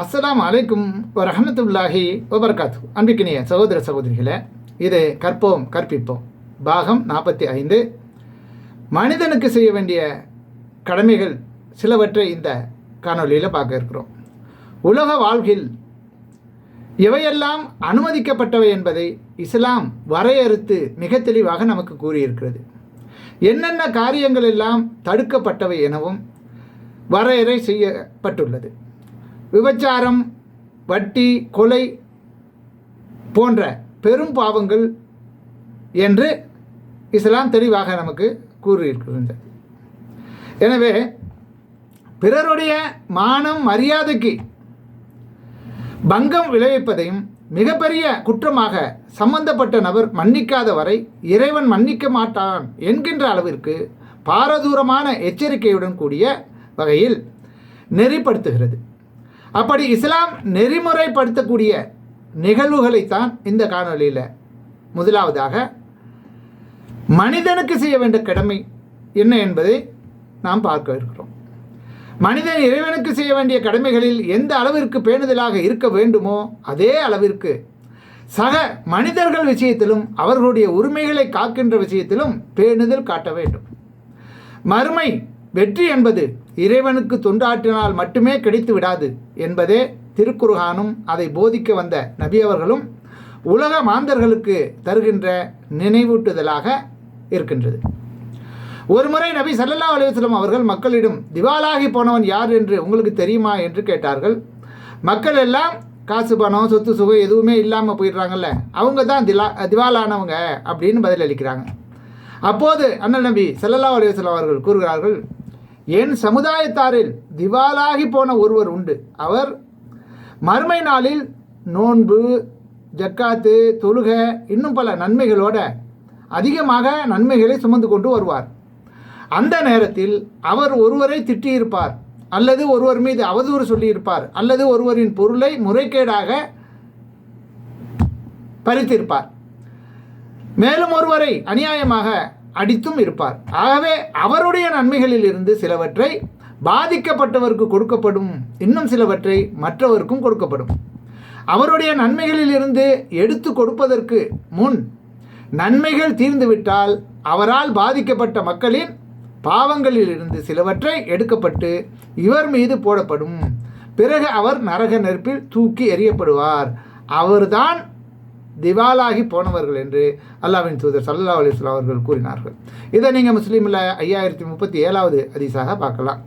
அஸ்ஸலாமு அலைக்கும் வரஹ்மத்துல்லாஹி வபரகாத்து. அன்பிக்கினிய சகோதர சகோதரிகளே, இது கற்போம் கற்பிப்போம் பாகம் 45. மனிதனுக்கு செய்ய வேண்டிய கடமைகள் சிலவற்றை இந்த காணொலியில் பார்க்க இருக்கிறோம். உலக வாழ்வில் எவையெல்லாம் அனுமதிக்கப்பட்டவை என்பதை இஸ்லாம் வரையறுத்து மிக தெளிவாக நமக்கு கூறியிருக்கிறது. என்னென்ன காரியங்கள் எல்லாம் தடுக்கப்பட்டவை எனவும் வரையறை செய்யப்பட்டுள்ளது. விபச்சாரம், வட்டி, கொலை போன்ற பெரும் பாவங்கள் என்று இஸ்லாம் தெளிவாக நமக்கு கூறியிருக்கிறது. எனவே பிறருடைய மானம் மரியாதைக்கு பங்கம் விளைவிப்பதையும் மிகப்பெரிய குற்றமாக சம்பந்தப்பட்ட நபர் மன்னிக்காத வரை இறைவன் மன்னிக்க மாட்டான் என்கின்ற அளவிற்கு பாரதூரமான எச்சரிக்கையுடன் கூடிய வகையில் நெறிப்படுத்துகிறது. அப்படி இஸ்லாம் நெறிமுறைப்படுத்தக்கூடிய நிகழ்வுகளைத்தான் இந்த காணொலியில் முதலாவதாக மனிதனுக்கு செய்ய வேண்டிய கடமை என்ன என்பதை நாம் பார்க்க இருக்கிறோம். மனிதன் இறைவனுக்கு செய்ய வேண்டிய கடமைகளில் எந்த அளவிற்கு பேணுதலாக இருக்க வேண்டுமோ அதே அளவிற்கு சக மனிதர்கள் விஷயத்திலும் அவர்களுடைய உரிமைகளை காக்கின்ற விஷயத்திலும் பேணுதல் காட்ட வேண்டும். மறுமை வெற்றி என்பது இறைவனுக்கு தொண்டாற்றினால் மட்டுமே கிடைத்து விடாது என்பதே திருக்குர்ஆனும் அதை போதிக்க வந்த நபி அவர்களும் உலக மாந்தர்களுக்கு தருகின்ற நினைவூட்டுதலாக இருக்கின்றது. ஒருமுறை நபி ஸல்லல்லாஹு அலைஹி வஸல்லம் அவர்கள் மக்களிடம் திவாலாகி போனவன் யார் என்று உங்களுக்கு தெரியுமா என்று கேட்டார்கள். மக்கள் எல்லாம் காசு, பணம், சொத்து சுகம் எதுவுமே இல்லாமல் போயிடுறாங்கல்ல, அவங்க தான் திவாலானவங்க அப்படின்னு பதிலளிக்கிறாங்க. அப்போது அண்ணல் நபி ஸல்லல்லாஹு அலைஹி வஸல்லம் அவர்கள் கூறுகிறார்கள், என் சமுதாயத்தாரில் திவாலாகி போன ஒருவர் உண்டு. அவர் மறுமை நாளில் நோன்பு, ஜக்காத்து, தொழுக இன்னும் பல நன்மைகளோட அதிகமாக நன்மைகளை சுமந்து கொண்டு வருவார். அந்த நேரத்தில் அவர் ஒருவரை திட்டியிருப்பார், அல்லது ஒருவர் மீது அவதூறு சொல்லியிருப்பார், அல்லது ஒருவரின் பொருளை முறைகேடாக பறித்திருப்பார், மேலும் ஒருவரை அநியாயமாக அடித்தும் இருப்பார். ஆகவே அவருடைய நன்மைகளில் இருந்து சிலவற்றை பாதிக்கப்பட்டவருக்கு கொடுக்கப்படும், இன்னும் சிலவற்றை மற்றவருக்கும் கொடுக்கப்படும். அவருடைய நன்மைகளில் இருந்து எடுத்து கொடுப்பதற்கு முன் நன்மைகள் தீர்ந்துவிட்டால் அவரால் பாதிக்கப்பட்ட மக்களின் பாவங்களில் இருந்து சிலவற்றை எடுக்கப்பட்டு இவர் மீது போடப்படும். பிறகு அவர் நரக நெருப்பில் தூக்கி எறியப்படுவார். அவர்தான் திவாலாகி போனவர்கள் என்று அல்லாஹ்வின் தூதர் ஸல்லல்லாஹு அலைஹி வஸல்லம் அவர்கள் கூறினார்கள். இதை நீங்கள் முஸ்லீமில் 5037வது ஹதீஸாக பார்க்கலாம்.